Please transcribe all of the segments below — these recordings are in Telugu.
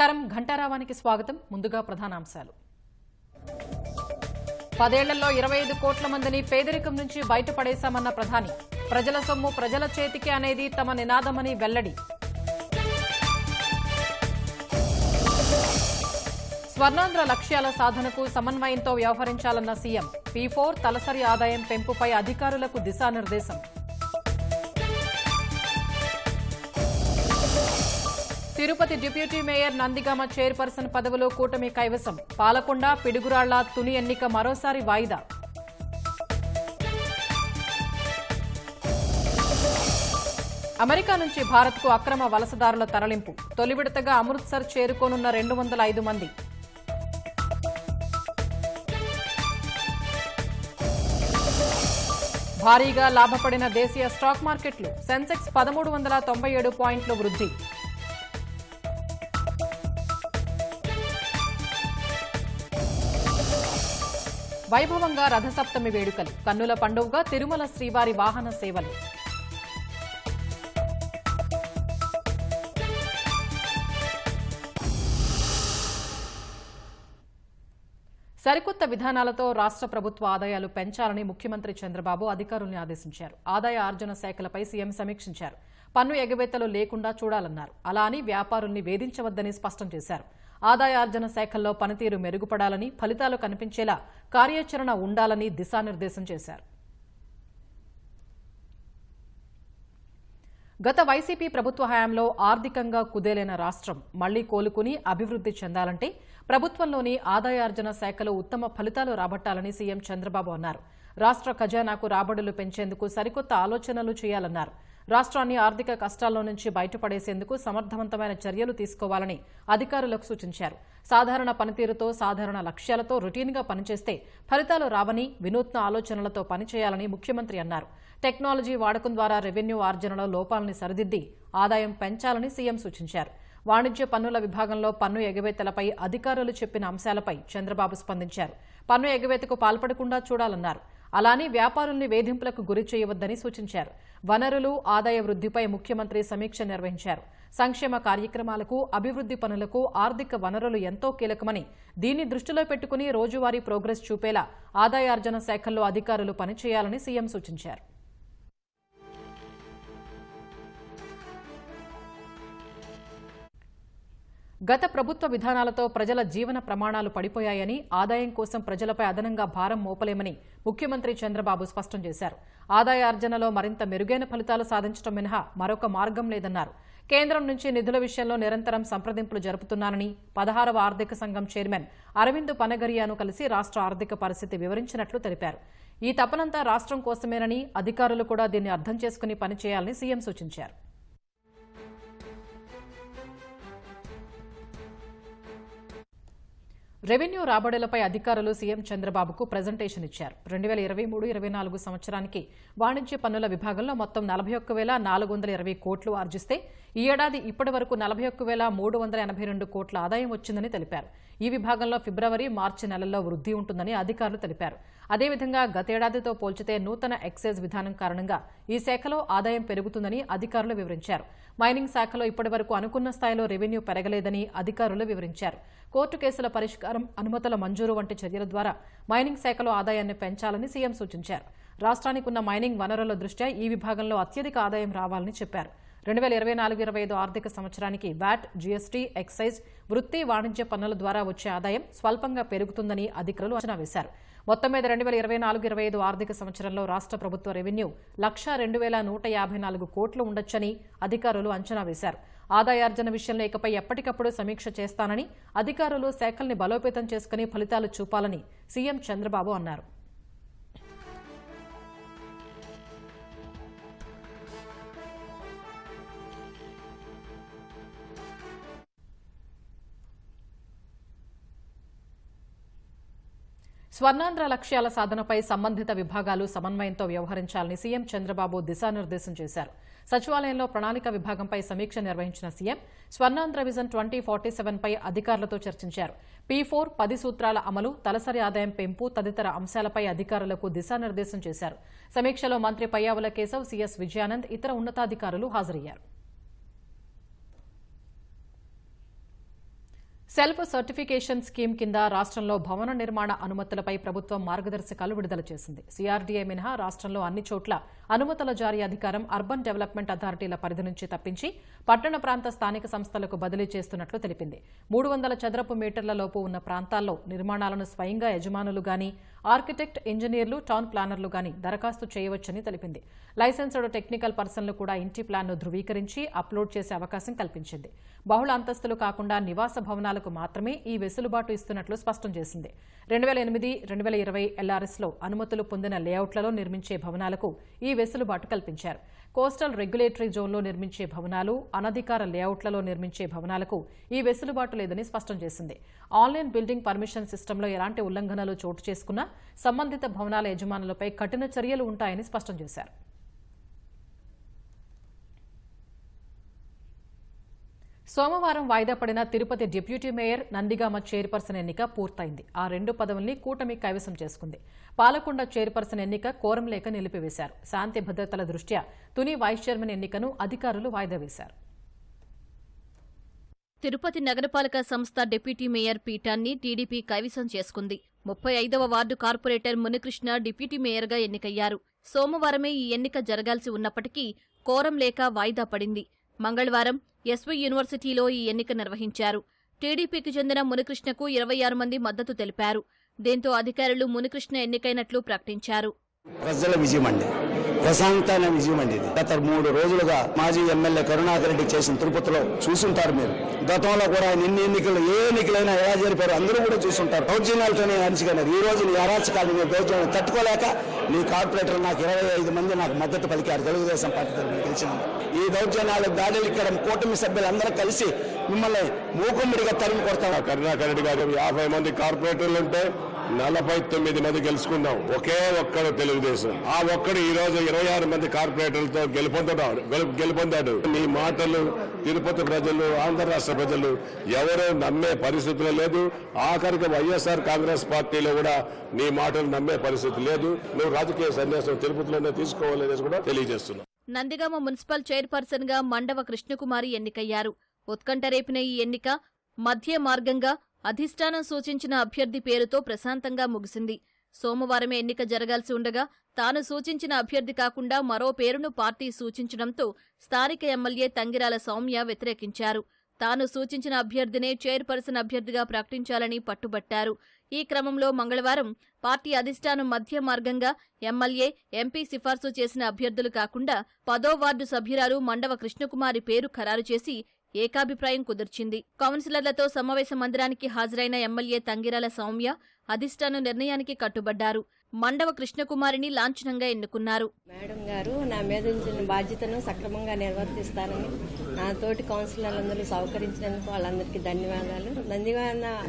నమస్కారం ఘంటారావానికి స్వాగతం. ముందుగా ప్రధానాంశాలు. 10 ఏళ్లలో 25 కోట్ల మందిని పేదరికం నుంచి బయటపడేశామన్న ప్రధాని. ప్రజల సొమ్ము ప్రజల చేతికి అనేది తమ నినాదమని వెల్లడి. స్వర్ణాంధ్ర లక్ష్యాల సాధనకు సమన్వయంతో వ్యవహరించాలన్న సీఎం. P4 తలసరి ఆదాయం పెంపుపై అధికారులకు దిశానిర్దేశం. Tirupati deputy mayor Nandigama chairperson పదవులో కూటమి కైవసం. పాలకొండ, పిడుగురాళ్ల తుని ఎన్నిక మరోసారి వాయిదా. అమెరికా నుంచి భారత్కు అక్రమ వలసదారుల తరలింపు. తొలి విడతగా అమృత్సర్ చేరుకోనున్న 205 మంది. భారీగా లాభపడిన దేశీయ స్టాక్ మార్కెట్లు. సెన్సెక్స్ 1397 పాయింట్లు వృద్ధి. వైభవంగా రథసప్తమి వేడుకలు. కన్నుల పండుగగా తిరుమల శ్రీవారి వాహన సేవలు. సరికొత్త విధానాలతో రాష్ట్ర ప్రభుత్వ ఆదాయాలు పెంచాలని ముఖ్యమంత్రి చంద్రబాబు అధికారుల్ని ఆదేశించారు. ఆదాయ ఆర్జన శాఖలపై సీఎం సమీక్షించారు. పన్ను ఎగవేతలు లేకుండా చూడాలన్నారు. అలా అని వ్యాపారుల్ని వేధించవద్దని స్పష్టం చేశారు. ఆదాయార్జన శాఖల్లో పనితీరు మెరుగుపడాలని, ఫలితాలు కనిపించేలా కార్యాచరణ ఉండాలని దిశానిర్దేశం చేశారు. గత వైసీపీ ప్రభుత్వ హయాంలో ఆర్థికంగా కుదేలైన రాష్ట్రం మళ్లీ కోలుకుని అభివృద్ధి చెందాలంటే ప్రభుత్వంలోని ఆదాయార్జన శాఖలో ఉత్తమ ఫలితాలు రాబట్టాలని సీఎం చంద్రబాబు అన్నారు. రాష్ట్ర ఖజానాకు రాబడులు పెంచేందుకు సరికొత్త ఆలోచనలు చేయాలన్నారు. రాష్ట్రాన్ని ఆర్థిక కష్టాల్లో నుంచి బయటపడేసేందుకు సమర్థవంతమైన చర్యలు తీసుకోవాలని అధికారులకు సూచించారు. సాధారణ పనితీరుతో, సాధారణ లక్ష్యాలతో రొటీన్గా పనిచేస్తే ఫలితాలు రావని, వినూత్న ఆలోచనలతో పనిచేయాలని ముఖ్యమంత్రి అన్నారు. టెక్నాలజీ వాడకం ద్వారా రెవెన్యూ ఆర్జనలో లోపాలని సరిదిద్ది ఆదాయం పెంచాలని సీఎం సూచించారు. వాణిజ్య పన్నుల విభాగంలో పన్ను ఎగవేతలపై అధికారులు చెప్పిన అంశాలపై చంద్రబాబు స్పందించారు. పన్ను ఎగవేతకు పాల్పడకుండా చూడాలన్నారు. అలానే వ్యాపారుల్ని వేధింపులకు గురి చేయవద్దని సూచించారు. వనరులు, ఆదాయ వృద్ధిపై ముఖ్యమంత్రి సమీక్ష నిర్వహించారు. సంక్షేమ కార్యక్రమాలకు, అభివృద్ధి పనులకు ఆర్థిక వనరులు ఎంతో కీలకమని, దీన్ని దృష్టిలో పెట్టుకుని రోజువారీ ప్రోగ్రెస్ చూపేలా ఆదాయార్జన శాఖల్లో అధికారులు పనిచేయాలని సీఎం సూచించారు. గత ప్రభుత్వ విధానాలతో ప్రజల జీవన ప్రమాణాలు పడిపోయాయని, ఆదాయం కోసం ప్రజలపై అదనంగా భారం మోపలేమని ముఖ్యమంత్రి చంద్రబాబు స్పష్టం చేశారు. ఆదాయార్జనలో మరింత మెరుగైన ఫలితాలు సాధించడం మినహా మరొక మార్గం లేదన్నారు. కేంద్రం నుంచి నిధుల విషయంలో నిరంతరం సంప్రదింపులు జరుపుతున్నానని 16వ ఆర్థిక సంఘం చైర్మన్ అరవింద్ పనగరియాను కలిసి రాష్ట్ర ఆర్థిక పరిస్థితి వివరించినట్లు తెలిపారు. ఈ తపనంతా రాష్ట్రం కోసమేనని, అధికారులు కూడా దీన్ని అర్థం చేసుకుని పనిచేయాలని సీఎం సూచించారు. రెవెన్యూ రాబడులపై అధికారులు సీఎం చంద్రబాబుకు ప్రజెంటేషన్ ఇచ్చారు. 2023-24 సంవత్సరానికి వాణిజ్య పన్నుల విభాగంలో మొత్తం 41,420 కోట్లు ఆర్జిస్తే ఈ ఏడాది ఇప్పటి వరకు 41,382 కోట్ల ఆదాయం వచ్చిందని తెలిపారు. ఈ విభాగంలో ఫిబ్రవరి, మార్చి నెలల్లో వృద్ధి ఉంటుందని అధికారులు తెలిపారు. అదేవిధంగా గతేడాదితో పోల్చితే నూతన ఎక్సైజ్ విధానం కారణంగా ఈ శాఖలో ఆదాయం పెరుగుతుందని అధికారులు వివరించారు. మైనింగ్ శాఖలో ఇప్పటివరకు అనుకున్న స్థాయిలో రెవెన్యూ పెరగలేదని అధికారులు వివరించారు. కోర్టు కేసుల పరిష్కారం, అనుమతుల మంజూరు వంటి చర్యల ద్వారా మైనింగ్ శాఖలో ఆదాయాన్ని పెంచాలని సీఎం సూచించారు. రాష్ట్రానికి ఉన్న మైనింగ్ వనరుల దృష్ట్యా ఈ విభాగంలో అత్యధిక ఆదాయం రావాలని చెప్పారు. 2024-25 ఆర్థిక సంవత్సరానికి వ్యాట్, జీఎస్టీ, ఎక్సైజ్, వృత్తి, వాణిజ్య పన్నుల ద్వారా వచ్చే ఆదాయం స్వల్పంగా పెరుగుతుందని అధికారులు అంచనా వేశారు. మొత్తం మీద 2024-25 ఆర్థిక సంవత్సరంలో రాష్ట్ర ప్రభుత్వ రెవెన్యూ 1,02,154 కోట్లు ఉండొచ్చని అధికారులు అంచనా వేశారు. ఆదాయార్జన విషయంలో ఇకపై ఎప్పటికప్పుడు సమీక్ష చేస్తానని, అధికారులు శాఖల్ని బలోపేతం చేసుకుని ఫలితాలు చూపాలని సీఎం చంద్రబాబు అన్నారు. స్వర్ణాంధ్ర లక్ష్యాల సాధనపై సంబంధిత విభాగాలు సమన్వయంతో వ్యవహరించాలని సీఎం చంద్రబాబు దిశానిర్దేశం చేశారు. సచివాలయంలో ప్రణాళిక విభాగంపై సమీక్ష నిర్వహించిన సీఎం స్వర్ణాంధ్ర విజన్ 2047పై అధికారులతో చర్చించారు. P4 10 సూత్రాల అమలు, తలసరి ఆదాయం పెంపు తదితర అంశాలపై అధికారులకు దిశానిర్దేశం చేశారు. సమీక్షలో మంత్రి పయ్యావుల కేశవ్, సీఎస్ విజయానంద్, ఇతర ఉన్నతాధికారులు హాజరయ్యారు. సెల్ఫ్ సర్టిఫికేషన్ స్కీమ్ కింద రాష్ట్రంలో భవన నిర్మాణ అనుమతులపై ప్రభుత్వం మార్గదర్శకాలు విడుదల చేసింది. సిఆర్డీఏ మినహా రాష్ట్రంలో అన్ని చోట్ల అనుమతుల జారీ అధికారం అర్బన్ డెవలప్మెంట్ అథారిటీల పరిధి నుంచి తప్పించి పట్టణ ప్రాంత స్థానిక సంస్థలకు బదిలీ చేస్తున్నట్లు తెలిపింది. 300 చదరపు మీటర్ల లోపు ఉన్న ప్రాంతాల్లో నిర్మాణాలను స్వయంగా యజమానులు గాని, ఆర్కిటెక్ట్, ఇంజనీర్లు, టౌన్ ప్లానర్లు గాని దరఖాస్తు చేయవచ్చని తెలిపింది. లైసెన్స్డ్ టెక్నికల్ పర్సన్లు కూడా ఇంటి ప్లాన్ను ధృవీకరించి అప్లోడ్ చేసే అవకాశం కల్పించింది. బహుళ అంతస్తులు కాకుండా నివాస భవనాలకు మాత్రమే ఈ వెసులుబాటు ఇస్తున్నట్లు స్పష్టం చేసింది. 2008-2020 ఎల్ఆర్ఎస్లో అనుమతులు పొందిన లేఅవుట్లలో నిర్మించే భవనాలకు ఈ వెసులుబాటు కల్పించారు. కోస్టల్ రెగ్యులేటరీ జోన్లో నిర్మించే భవనాలు, అనధికార లేఅవుట్లలో నిర్మించే భవనాలకు ఈ వెసులుబాటు లేదని స్పష్టం చేసింది. ఆన్లైన్ బిల్డింగ్ పర్మిషన్ సిస్టంలో ఎలాంటి ఉల్లంఘనలు చోటు చేసుకున్నా సంబంధిత భవనాల యజమానులపై కఠిన చర్యలు ఉంటాయని స్పష్టం చేశారు. సోమవారం వాయిదా పడిన Tirupati deputy mayor, Nandigama chairperson ఎన్నిక పూర్తయింది. ఆ 2 పదవుల్ని కూటమి కైవసం చేసుకుంది. పాలకొండ చైర్పర్సన్ ఎన్నిక కోరం లేక నిలిపివేశారు. శాంతి భద్రతల దృష్ట్యా తుని వైస్ చైర్మన్ ఎన్నికను అధికారులు వాయిదా వేశారు. తిరుపతి నగరపాలక సంస్థ డిప్యూటీ మేయర్ పీఠాన్ని టీడీపీ కైవసం చేసుకుంది. 35వ వార్డు కార్పొరేటర్ మునికృష్ణ డిప్యూటీ మేయర్గా ఎన్నికయ్యారు. సోమవారమే ఈ ఎన్నిక జరగాల్సి ఉన్నప్పటికీ కోరం లేక వాయిదా పడింది. మంగళవారం ఎస్వీ యూనివర్సిటీలో ఈ ఎన్నిక నిర్వహించారు. టీడీపీకి చెందిన మునికృష్ణకు 26 మంది మద్దతు తెలిపారు. దీంతో అధికారులు మునికృష్ణ ఎన్నికైనట్లు ప్రకటించారు. ప్రజల విజయం అండి, ప్రశాంతమైన విజయం అండి. ఇది గత 3 రోజులుగా మాజీ ఎమ్మెల్యే కరుణాకర్ రెడ్డి చేసిన తిరుపతిలో చూసుంటారు మీరు. గతంలో కూడా ఆయన ఎన్ని ఎన్నికలు, ఏ ఎన్నికలైనా ఎలా జరిపారు అందరూ కూడా చూసుంటారు. దౌర్జన్యాలతోనే అంచుకున్నారు. ఈ రోజు నీ అరాచకాలు, నీ దౌర్జన్యాలు తట్టుకోలేక నీ కార్పొరేటర్ నాకు 25 మంది నాకు మద్దతు పలికారు. తెలుగుదేశం పార్టీ తరఫున గెలిచిన ఈ దౌర్జన్యాల దాడులు ఇక్కడ కూటమి సభ్యులందరూ కలిసి మిమ్మల్ని మూకుమ్మడిగా తరిమి కొడతారు. కరుణాకర్ రెడ్డి గారు 50 మంది కార్పొరేటర్లు ఉంటే 49 మంది గెలుచుకున్నాం. ఒకే ఒక్కడు తెలుగుదేశం. ఆ ఒక్కడు ఈ రోజు 26 మంది కార్పొరేటర్లతో గెలుపొందాడు. నీ మాటలు తిరుపతి ప్రజలు, ఆంధ్ర రాష్ట్ర ప్రజలు ఎవరూ నమ్మే పరిస్థితులు లేదు. ఆఖరికి వైఎస్ఆర్ కాంగ్రెస్ పార్టీలో కూడా నీ మాటలు నమ్మే పరిస్థితి లేదు. నువ్వు రాజకీయ సన్యాసం తిరుపతిలోనే తీసుకోవాలనేసి కూడా తెలియజేస్తున్నావు. నందిగామ మున్సిపల్ చైర్పర్సన్ గా మండవ కృష్ణకుమారి ఎన్నికయ్యారు. ఉత్కంఠ రేపిన ఈ ఎన్నిక మధ్య మార్గంగా అధిష్టానం సూచించిన అభ్యర్థి పేరుతో ప్రశాంతంగా ముగిసింది. సోమవారమే ఎన్నిక జరగాల్సి ఉండగా తాను సూచించిన అభ్యర్థి కాకుండా మరో పేరును పార్టీ సూచించడంతో స్థానిక ఎమ్మెల్యే తంగిరాల సౌమ్య వ్యతిరేకించారు. తాను సూచించిన అభ్యర్థినే చైర్పర్సన్ అభ్యర్థిగా ప్రకటించాలని పట్టుబట్టారు. ఈ క్రమంలో మంగళవారం పార్టీ అధిష్టానం మధ్య మార్గంగా ఎమ్మెల్యే, ఎంపీ సిఫార్సు చేసిన అభ్యర్థులు కాకుండా 10వ వార్డు సభ్యురాలు మండవ కృష్ణకుమారి పేరు ఖరారు చేసి ఏకాభిప్రాయం కుదిర్చింది. కౌన్సిలర్లతో సమావేశ మందిరానికి హాజరైన ఎమ్మెల్యే తంగిరాల సౌమ్య అధిష్టానం నిర్ణయానికి కట్టుబడ్డారు. మండవ కృష్ణకుమారిని లాంఛనంగా ఎన్నుకున్నారు. మేడం గారు నా మీద ఉంచిన బాధ్యతను సక్రమంగా నిర్వర్తిస్తానని నా తోటి కౌన్సిలర్లందరూ సహకరించినందుకు వాళ్ళందరికీ ధన్యవాదాలు.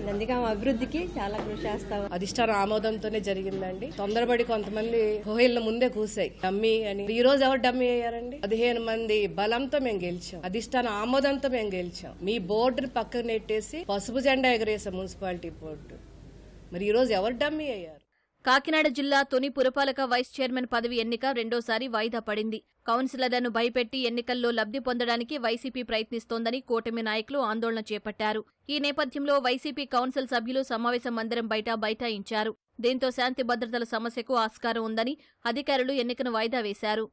నందిగామ అభివృద్ధికి చాలా కృషి చేస్తాం. అధిష్టాన ఆమోదంతోనే జరిగిందండి. తొందరపడి కొంతమంది హోహిళ్ళ ముందే కూసాయి డమ్మీ అని. ఈ రోజు ఎవరు డమ్మీ అయ్యారండి? 15 మంది బలంతో మేము గెలిచాం. అధిష్టాన ఆమోదంతో మేము గెలిచాం. మీ బోర్డుని పక్కన నెట్టేసి పసుపు జెండా ఎగరేసాం మున్సిపాలిటీ బోర్డు. మరి ఈ రోజు ఎవరు డమ్మీ అయ్యారు? కాకినాడ జిల్లా తుని పురపాలక వైస్ చైర్మన్ పదవి ఎన్నిక రెండోసారి వాయిదా పడింది. కౌన్సిలర్లను భయపెట్టి ఎన్నికల్లో లబ్ధి పొందడానికి వైసీపీ ప్రయత్నిస్తోందని కూటమి నాయకులు ఆందోళన చేపట్టారు. ఈ నేపథ్యంలో వైసీపీ కౌన్సిల్ సభ్యులు సమావేశ మందిరం బయట బైఠాయించారు. దీంతో శాంతి భద్రతల సమస్యకు ఆస్కారం ఉందని అధికారులు ఎన్నికను వాయిదా వేశారు.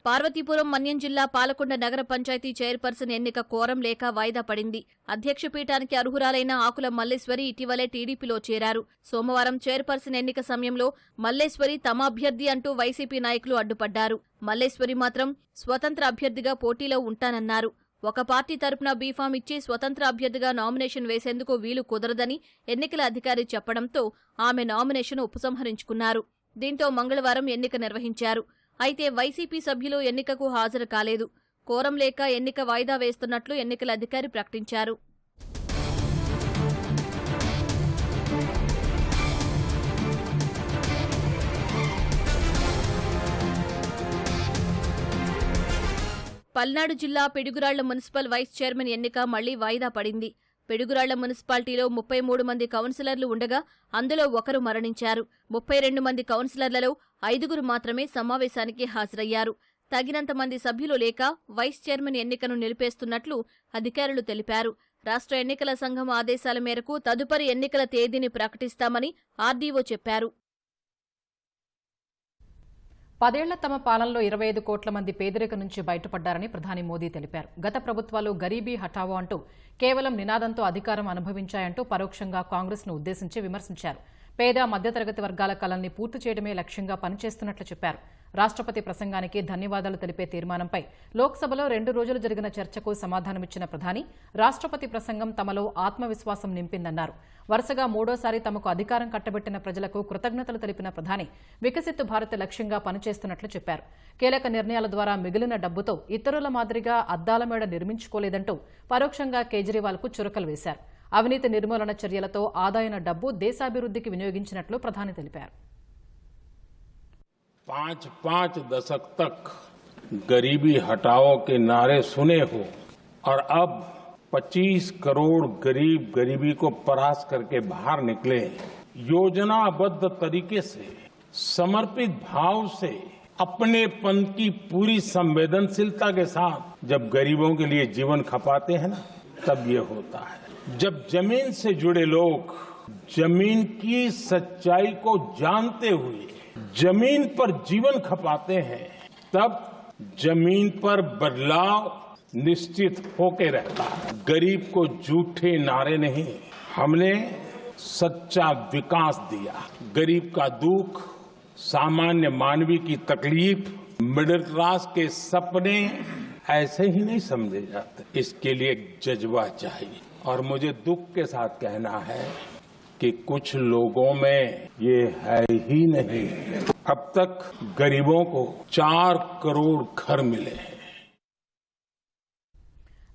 పార్వతీపురం మన్యం జిల్లా పాలకొండ నగర పంచాయతీ చైర్పర్సన్ ఎన్నిక కోరం లేక వాయిదా పడింది. అధ్యక్ష పీఠానికి అర్హురాలైన ఆకుల మల్లేశ్వరి ఇటీవలే టీడీపీలో చేరారు. సోమవారం చైర్పర్సన్ ఎన్నిక సమయంలో మల్లేశ్వరి తమ అభ్యర్థి అంటూ వైసీపీ నాయకులు అడ్డుపడ్డారు. మల్లేశ్వరి మాత్రం స్వతంత్ర అభ్యర్థిగా పోటీలో ఉంటానన్నారు. ఒక పార్టీ తరపున బీఫామ్ ఇచ్చి స్వతంత్ర అభ్యర్థిగా నామినేషన్ వేసేందుకు వీలు కుదరదని ఎన్నికల అధికారి చెప్పడంతో ఆమె నామినేషన్ ఉపసంహరించుకున్నారు. దీంతో మంగళవారం ఎన్నిక నిర్వహించారు. అయితే వైసీపీ సభ్యులు ఎన్నికకు హాజరు కాలేదు. కోరం లేక ఎన్నిక వాయిదా వేస్తున్నట్లు ఎన్నికల అధికారి ప్రకటించారు. పల్నాడు జిల్లా పిడుగురాళ్ల మున్సిపల్ వైస్ చైర్మన్ ఎన్నిక మళ్లీ వాయిదా పడింది. పిడుగురాళ్ల మున్సిపాలిటీలో 33 మంది కౌన్సిలర్లు ఉండగా అందులో ఒకరు మరణించారు. 32 మంది కౌన్సిలర్లలో 5 మాత్రమే సమావేశానికి హాజరయ్యారు. తగినంత మంది సభ్యులు లేక వైస్ చైర్మన్ ఎన్నికను నిలిపేస్తున్నట్లు అధికారులు తెలిపారు. రాష్ట్ర ఎన్నికల సంఘం ఆదేశాల మేరకు తదుపరి ఎన్నికల తేదీని ప్రకటిస్తామని ఆర్డీఓ చెప్పారు. 10 ఏళ్ల తమ పాలనలో 25 కోట్ల మంది పేదరికం నుంచి బయటపడ్డారని ప్రధాని మోదీ తెలిపారు. గత ప్రభుత్వాలు గరీబీ హఠావో అంటూ కేవలం నినాదంతో అధికారం అనుభవించాయంటూ పరోక్షంగా కాంగ్రెస్ను ఉద్దేశించి విమర్శించారు. పేద మధ్యతరగతి వర్గాల కలల్ని పూర్తి చేయడమే లక్ష్యంగా పనిచేస్తున్నట్లు చెప్పారు. రాష్ట్రపతి ప్రసంగానికి ధన్యవాదాలు తెలిపే తీర్మానంపై లోక్సభలో 2 రోజులు జరిగిన చర్చకు సమాధానమిచ్చిన ప్రధాని రాష్ట్రపతి ప్రసంగం తమలో ఆత్మవిశ్వాసం నింపిందన్నారు. వరుసగా 3వ తమకు అధికారం కట్టబెట్టిన ప్రజలకు కృతజ్ఞతలు తెలిపిన ప్రధాని వికసిత్ భారత్ లక్ష్యంగా పనిచేస్తున్నట్లు చెప్పారు. కీలక నిర్ణయాల ద్వారా మిగిలిన డబ్బుతో ఇతరుల మాదిరిగా అద్దాల మేడ నిర్మించుకోలేదంటూ పరోక్షంగా కేజ్రీవాల్కు చురకలు వేశారు. అవినీతి నిర్మూలన చర్యలతో ఆదాయన డబ్బు దేశాభివృద్ధికి వినియోగించినట్లు ప్రధాని తెలిపారు. 5 दशक तक गरीबी हटाओ के नारे सुने हो और अब 25 करोड़ गरीब गरीबी को परास्त करके बाहर निकले, योजनाबद्ध तरीके से समर्पित भाव से अपनेपन की पूरी संवेदनशीलता के साथ जब गरीबों के लिए जीवन खपाते हैं ना, तब ये होता है. जब जमीन से जुड़े लोग जमीन की सच्चाई को जानते हुए जमीन पर जीवन खपाते हैं, तब जमीन पर बदलाव निश्चित होके रहता है. गरीब को झूठे नारे नहीं, हमने सच्चा विकास दिया. गरीब का दुख, सामान्य मानवी की तकलीफ, मिडिल क्लास के सपने ऐसे ही नहीं समझे जाते. इसके लिए एक जज्बा चाहिए. और मुझे दुख के साथ कहना है कि कुछ लोगों में ये है ही नहीं. अब तक गरीबों को 4 करोड़ घर मिले हैं.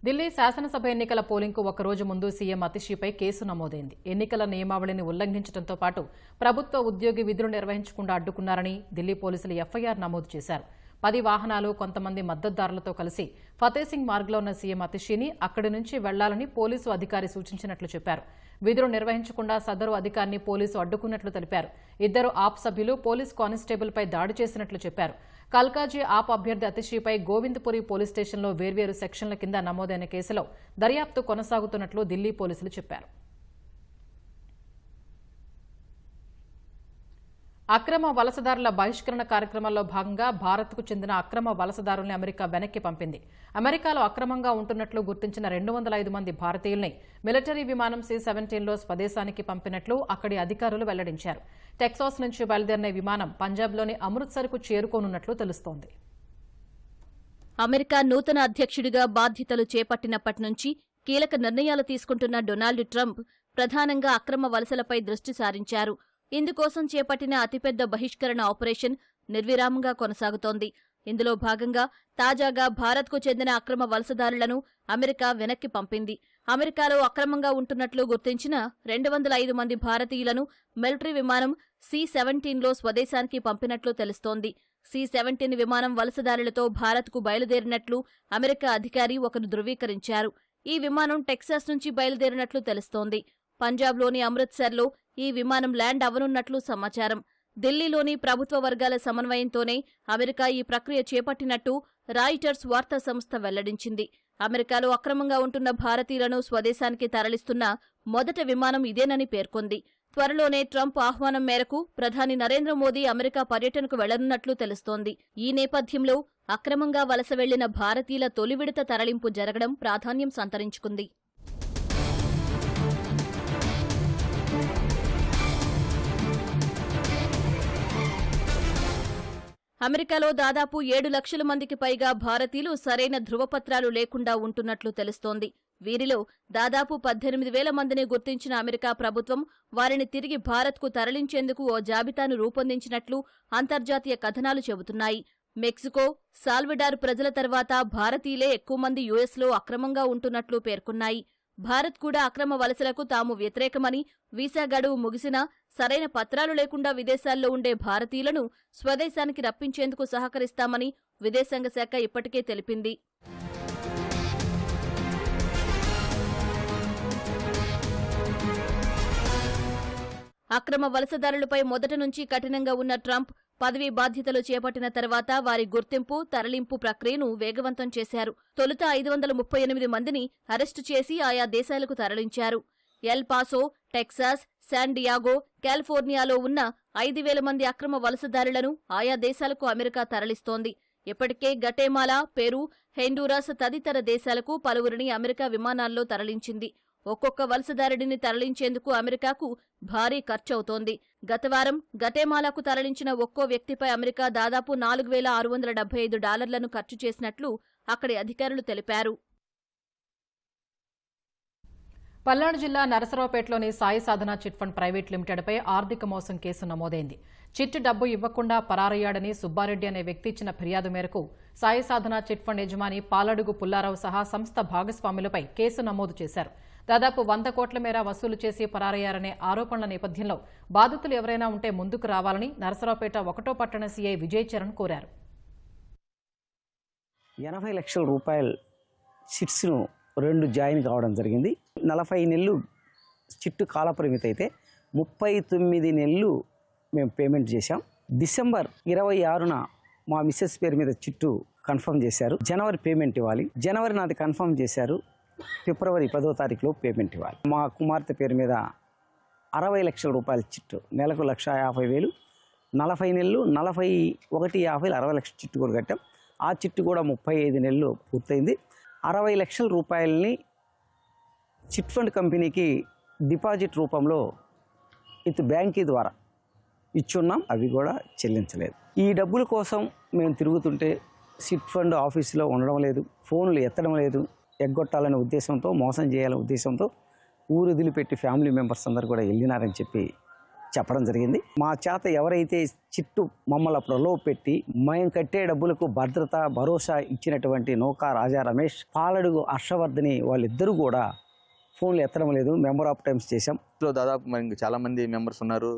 ఢిల్లీ శాసనసభ ఎన్నికల పోలింగ్కు ఒక రోజు ముందు సీఎం అతిషీపై కేసు నమోదైంది. ఎన్నికల నియమావళిని ఉల్లంఘించడంతో పాటు ప్రభుత్వ ఉద్యోగి విధులు నిర్వహించకుండా అడ్డుకున్నారని ఢిల్లీ పోలీసులు ఎఫ్ఐఆర్ నమోదు చేశారు. 10 వాహనాలు కొంతమంది మద్దతుదారులతో కలిసి ఫతేసింగ్ మార్గ్లో ఉన్న సీఎం అతిషీని అక్కడి నుంచి వెళ్లాలని పోలీసు అధికారి సూచించినట్లు చెప్పారు. విధులు నిర్వహించకుండా సదరు అధికారిని పోలీసు అడ్డుకున్నట్లు తెలిపారు. 2 ఆప్ సభ్యులు పోలీస్ కానిస్టేబుల్పై దాడి చేసినట్లు చెప్పారు. కల్కాజీ ఆప్ అభ్యర్థి అతిషీపై గోవింద్పురి పోలీస్ స్టేషన్లో వేర్వేరు సెక్షన్ల కింద నమోదైన కేసులో దర్యాప్తు కొనసాగుతున్నట్లు ఢిల్లీ పోలీసులు చెప్పారు. అక్రమ వలసదారుల బహిష్కరణ కార్యక్రమంలో భాగంగా భారత్కు చెందిన అక్రమ వలసదారుల్ని అమెరికా వెనక్కి పంపింది. అమెరికాలో అక్రమంగా ఉంటున్నట్లు గుర్తించిన 205 మంది భారతీయుల్ని మిలిటరీ విమానం C-17లో స్వదేశానికి పంపినట్లు అక్కడి అధికారులు వెల్లడించారు. టెక్సాస్ నుంచి బయలుదేరిన విమానం పంజాబ్లోని అమృత్సర్కు చేరుకోనున్నట్లు తెలుస్తోంది. అమెరికా నూతన అధ్యక్షుడిగా బాధ్యతలు చేపట్టినప్పటి నుంచి కీలక నిర్ణయాలు తీసుకుంటున్న డొనాల్డ్ ట్రంప్ ప్రధానంగా అక్రమ వలసలపై దృష్టి సారించారు. ఇందుకోసం చేపట్టిన అతిపెద్ద బహిష్కరణ ఆపరేషన్ నిర్విరామంగా కొనసాగుతోంది. ఇందులో భాగంగా తాజాగా భారత్కు చెందిన అక్రమ వలసదారులను అమెరికా వెనక్కి పంపింది. అమెరికాలో అక్రమంగా ఉంటున్నట్లు గుర్తించిన 205 మంది భారతీయులను మిలిటరీ విమానం C-17లో స్వదేశానికి పంపినట్లు తెలుస్తోంది. C-17 విమానం వలసదారులతో భారత్కు బయలుదేరినట్లు అమెరికా అధికారి ఒకరు ధృవీకరించారు. ఈ విమానం టెక్సాస్ నుంచి బయలుదేరినట్లు తెలుస్తోంది. పంజాబ్లోని అమృత్సర్లో ఈ విమానం ల్యాండ్ అవనున్నట్లు సమాచారం. ఢిల్లీలోని ప్రభుత్వ వర్గాల సమన్వయంతోనే అమెరికా ఈ ప్రక్రియ చేపట్టినట్టు రాయిటర్స్ వార్తా సంస్థ వెల్లడించింది. అమెరికాలో అక్రమంగా ఉంటున్న భారతీయులను స్వదేశానికి తరలిస్తున్న మొదటి విమానం ఇదేనని పేర్కొంది. త్వరలోనే ట్రంప్ ఆహ్వానం మేరకు ప్రధాని నరేంద్ర మోదీ అమెరికా పర్యటనకు వెళ్లనున్నట్లు తెలుస్తోంది. ఈ నేపథ్యంలో అక్రమంగా వలస వెళ్లిన భారతీయుల తొలి విడత తరలింపు జరగడం ప్రాధాన్యం సంతరించుకుంది. అమెరికాలో దాదాపు 7 లక్షల మందికి పైగా భారతీయులు సరైన ధృవపత్రాలు లేకుండా ఉంటున్నట్లు తెలుస్తోంది. వీరిలో దాదాపు 18,000 మందిని గుర్తించిన అమెరికా ప్రభుత్వం వారిని తిరిగి భారత్కు తరలించేందుకు ఓ జాబితాను రూపొందించినట్లు అంతర్జాతీయ కథనాలు చెబుతున్నాయి. మెక్సికో, సాల్వడార్ ప్రజల తర్వాత భారతీయులే ఎక్కువ మంది యుఎస్లో అక్రమంగా ఉంటున్నట్లు పేర్కొన్నాయి. భారత్ కూడా అక్రమ వలసలకు తాము వ్యతిరేకమని, వీసా గడువు ముగిసినా సరైన పత్రాలు లేకుండా విదేశాల్లో ఉండే భారతీయులను స్వదేశానికి రప్పించేందుకు సహకరిస్తామని విదేశాంగ శాఖ ఇప్పటికే తెలిపింది. అక్రమ వలసదారులపై మొదట నుంచి కఠినంగా ఉన్న ట్రంప్ పదవీ బాధ్యతలు చేపట్టిన తర్వాత వారి గుర్తింపు, తరలింపు ప్రక్రియను వేగవంతం చేశారు. తొలుత 538 మందిని అరెస్టు చేసి ఆయా దేశాలకు తరలించారు. El Paso, Texas, San Diego, కాలిఫోర్నియాలో ఉన్న 5,000 మంది అక్రమ వలసదారులను ఆయా దేశాలకు అమెరికా తరలిస్తోంది. ఇప్పటికే గటేమాలా, పెరు, హెండూరాస్ తదితర దేశాలకు పలువురిని అమెరికా విమానాల్లో తరలించింది. ఒక్కొక్క వలసదారుడిని తరలించేందుకు అమెరికాకు భారీ ఖర్చవుతోంది. గతవారం గటేమాలాకు తరలించిన ఒక్కో వ్యక్తిపై అమెరికా దాదాపు $4,675 ఖర్చు చేసినట్లు అక్కడి అధికారులు తెలిపారు. పల్నాడు జిల్లా నరసరావుపేటలోని సాయి సాధన చిట్ ఫండ్ ప్రైవేట్ లిమిటెడ్పై ఆర్థిక మోసం కేసు నమోదైంది. చిట్ డబ్బు ఇవ్వకుండా పరారయ్యాడని సుబ్బారెడ్డి అనే వ్యక్తి ఇచ్చిన ఫిర్యాదు మేరకు సాయి సాధన చిట్ ఫండ్ యజమాని పాలడుగు పుల్లారావు సహా సంస్థ భాగస్వాములపై కేసు నమోదు చేశారు. దాదాపు 100 కోట్ల మేర వసూలు చేసి పరారయ్యారనే ఆరోపణల నేపథ్యంలో బాధితులు ఎవరైనా ఉంటే ముందుకు రావాలని నరసరావుపేట 1వ పట్టణ సీఐ విజయ్ చరణ్ కోరారు. 80 లక్షల రూపాయల చిట్స్ను 2 జాయిన్ కావడం జరిగింది. 40 నెలలు చిట్టు కాలపరిమితి అయితే 39 నెలలు మేము పేమెంట్ చేశాం. డిసెంబర్ 26న మా మిస్సెస్ పేరు మీద చిట్టు కన్ఫర్మ్ చేశారు. జనవరి పేమెంట్ ఇవ్వాలి. జనవరి నాది కన్ఫర్మ్ చేశారు. ఫిబ్రవరి 10వ తారీఖులో పేమెంట్ ఇవ్వాలి. మా కుమార్తె పేరు మీద 60 లక్షల రూపాయల చిట్టు, నెలకు 1,50,000, 40 నెలలు 41,50,000 60 లక్షల చిట్టు కూడా కట్టాం. ఆ చిట్టు కూడా 35 నెలలు పూర్తయింది. 60 లక్షల రూపాయలని చిట్ ఫండ్ కంపెనీకి డిపాజిట్ రూపంలో బ్యాంకీ ద్వారా ఇచ్చున్నాం. అవి కూడా చెల్లించలేదు. ఈ డబ్బుల కోసం మేము తిరుగుతుంటే చిట్ ఫండ్ ఆఫీసులో ఉండడం లేదు, ఫోన్లు ఎత్తడం లేదు. ఎగ్గొట్టాలనే ఉద్దేశంతో, మోసం చేయాలనే ఉద్దేశంతో ఊరు వదిలిపెట్టి ఫ్యామిలీ మెంబర్స్ అందరు కూడా వెళ్ళినారని చెప్పడం జరిగింది. మా చేత ఎవరైతే చిట్టు మమ్మల్ని ప్రలోభ పెట్టి మేము కట్టే డబ్బులకు భద్రత, భరోసా ఇచ్చినటువంటి నౌకా రాజా రమేష్, పాలడుగు హర్షవర్ధని వాళ్ళిద్దరూ కూడా ఫోన్లు ఎత్తడం లేదు. మెంబర్ ఆఫ్ టైమ్స్ చేశాం. దాదాపు మనకి చాలామంది మెంబర్స్ ఉన్నారు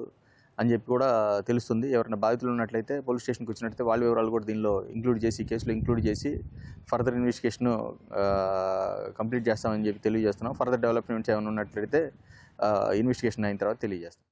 అని చెప్పి కూడా తెలుస్తుంది. ఎవరైనా బాధితులు ఉన్నట్లయితే పోలీస్ స్టేషన్కి వచ్చినట్లయితే వాళ్ళ వివరాలు కూడా దీనిలో ఇంక్లూడ్ చేసి, కేసులో ఇంక్లూడ్ చేసి ఫర్దర్ ఇన్వెస్టిగేషన్ కంప్లీట్ చేస్తామని చెప్పి తెలియజేస్తున్నాం. ఫర్దర్ డెవలప్మెంట్స్ ఏమైనా ఉన్నట్లయితే ఇన్వెస్టిగేషన్ అయిన తర్వాత తెలియజేస్తాం.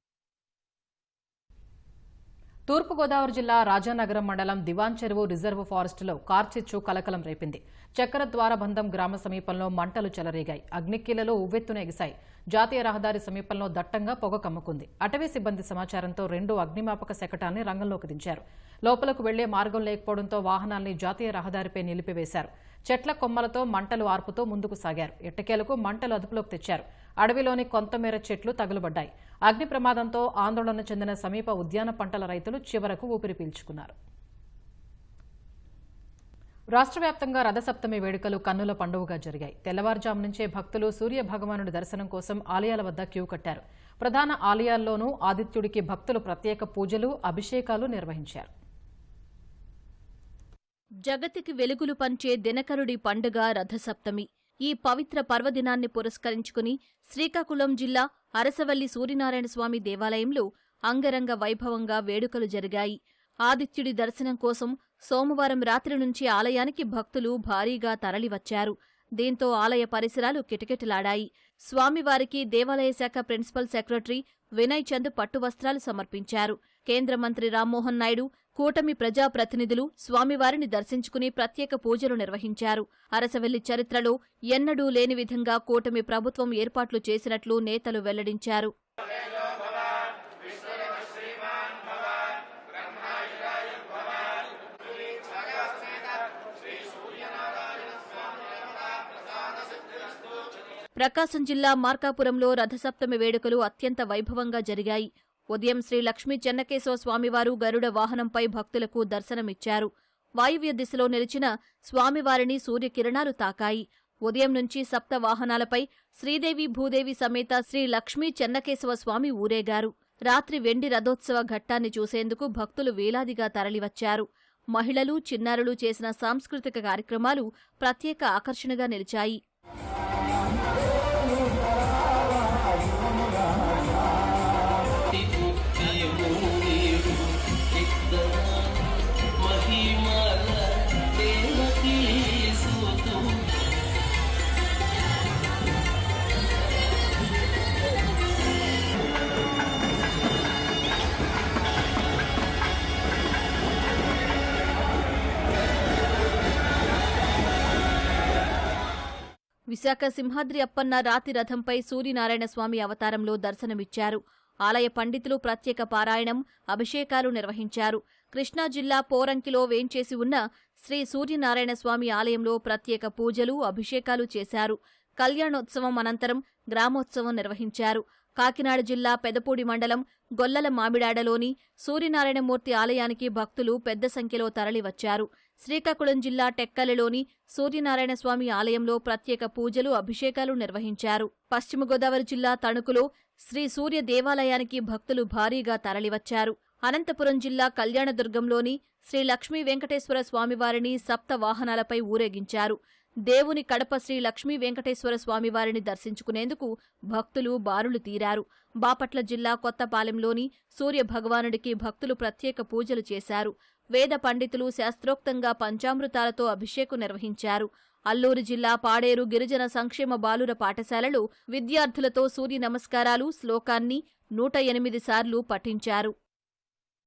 తూర్పుగోదావరి జిల్లా రాజానగరం మండలం దివాన్ చెరువు రిజర్వ్ ఫారెస్టులో కార్చిచ్చు కలకలం రేపింది. చక్కెర ద్వారబంధం గ్రామ సమీపంలో మంటలు చెలరేగాయి. అగ్నికీలలో ఉవ్వెత్తున ఎగిశాయి. జాతీయ రహదారి సమీపంలో దట్టంగా పొగ కమ్ముకుంది. అటవీ సిబ్బంది సమాచారంతో 2 అగ్నిమాపక శకటాన్ని రంగంలోకి దించారు. లోపలకు వెళ్లే మార్గం లేకపోవడంతో వాహనాల్ని జాతీయ రహదారిపై నిలిపివేశారు. చెట్ల కొమ్మలతో మంటలు ఆర్పుతూ ముందుకు సాగారు. ఎట్టకేలకు మంటలు అదుపులోకి తెచ్చారు. అడవిలోని కొంతమేర చెట్లు తగులుబడ్డాయి. అగ్ని ప్రమాదంతో ఆందోళన చెందిన సమీప ఉద్యాన పంటల రైతులు చివరకు ఊపిరి పీల్చుకున్నారు. రాష్ట్ర వ్యాప్తంగా రథసప్తమి వేడుకలు కన్నుల పండుగగా జరిగాయి. తెల్లవారుజాము నుంచే భక్తులు సూర్య భగవానుడి దర్శనం కోసం ఆలయాల వద్ద క్యూ కట్టారు. ప్రధాన ఆలయాల్లోనూ ఆదిత్యుడికి భక్తులు ప్రత్యేక పూజలు, అభిషేకాలు నిర్వహించారు. జగతికి వెలుగులు పంచే దినకరుడి పండుగ రథసప్తమి. ఈ పవిత్ర పర్వదినాన్ని పురస్కరించుకుని శ్రీకాకుళం జిల్లా అరసవల్లి సూర్యనారాయణ స్వామి దేవాలయంలో అంగరంగ వైభవంగా వేడుకలు జరిగాయి. ఆదిత్యుడి దర్శనం కోసం సోమవారం రాత్రి నుంచి ఆలయానికి భక్తులు భారీగా తరలివచ్చారు. దీంతో ఆలయ పరిసరాలు కిటకిటలాడాయి. స్వామివారికి దేవాలయ శాఖ ప్రిన్సిపల్ సెక్రటరీ వినయ్ చంద్ పట్టువస్త్రాలు సమర్పించారు. కేంద్ర మంత్రి రామ్మోహన్ నాయుడు, కూటమి ప్రజాప్రతినిధులు స్వామివారిని దర్శించుకుని ప్రత్యేక పూజలు నిర్వహించారు. అరసవెల్లి చరిత్రలో ఎన్నడూ లేని విధంగా కూటమి ప్రభుత్వం ఏర్పాట్లు చేసినట్లు నేతలు వెల్లడించారు. ప్రకాశం జిల్లా మార్కాపురంలో రథసప్తమి వేడుకలు అత్యంత వైభవంగా జరిగాయి. ఉదయం శ్రీ లక్ష్మీ చెన్నకేశవ స్వామివారు గరుడ వాహనంపై భక్తులకు దర్శనమిచ్చారు. వాయువ్య దిశలో నిలిచిన స్వామివారిని సూర్యకిరణాలు తాకాయి. ఉదయం నుంచి సప్త వాహనాలపై శ్రీదేవి భూదేవి సమేత శ్రీ లక్ష్మీ చెన్నకేశవ స్వామి ఊరేగారు. రాత్రి వెండి రథోత్సవ ఘట్టాన్ని చూసేందుకు భక్తులు వేలాదిగా తరలివచ్చారు. మహిళలు, చిన్నారులు చేసిన సాంస్కృతిక కార్యక్రమాలు ప్రత్యేక ఆకర్షణగా నిలిచాయి. విశాఖ సింహాద్రి అప్పన్న రాతి రథంపై సూర్యనారాయణ స్వామి అవతారంలో దర్శనమిచ్చారు. ఆలయ పండితులు ప్రత్యేక పారాయణం, అభిషేకాలు నిర్వహించారు. కృష్ణా జిల్లా పోరంకిలో వేంచేసి ఉన్న శ్రీ సూర్యనారాయణ స్వామి ఆలయంలో ప్రత్యేక పూజలు, అభిషేకాలు చేశారు. కళ్యాణోత్సవం అనంతరం గ్రామోత్సవం నిర్వహించారు. కాకినాడ జిల్లా పెదపూడి మండలం గొల్లల మామిడాడలోని సూర్యనారాయణమూర్తి ఆలయానికి భక్తులు పెద్ద సంఖ్యలో తరలివచ్చారు. శ్రీకాకుళం జిల్లా టెక్కలిలోని సూర్యనారాయణ స్వామి ఆలయంలో ప్రత్యేక పూజలు, అభిషేకాలు నిర్వహించారు. పశ్చిమ గోదావరి జిల్లా తణుకులో శ్రీ సూర్య దేవాలయానికి భక్తులు భారీగా తరలివచ్చారు. అనంతపురం జిల్లా కళ్యాణదుర్గంలోని శ్రీ లక్ష్మీ వెంకటేశ్వర స్వామివారిని సప్త వాహనాలపై ఊరేగించారు. దేవుని కడప శ్రీ లక్ష్మీ వెంకటేశ్వర స్వామివారిని దర్శించుకునేందుకు భక్తులు బారులు తీరారు. బాపట్ల జిల్లా కొత్తపాలెంలోని సూర్య భగవానుడికి భక్తులు ప్రత్యేక పూజలు చేశారు. వేద పండితులు శాస్త్రోక్తంగా పంచామృతాలతో అభిషేకం నిర్వహించారు. అల్లూరు జిల్లా పాడేరు గిరిజన సంక్షేమ బాలుర పాఠశాలలో విద్యార్థులతో సూర్య నమస్కారాలు, శ్లోకాన్ని 108 సార్లు పఠించారు.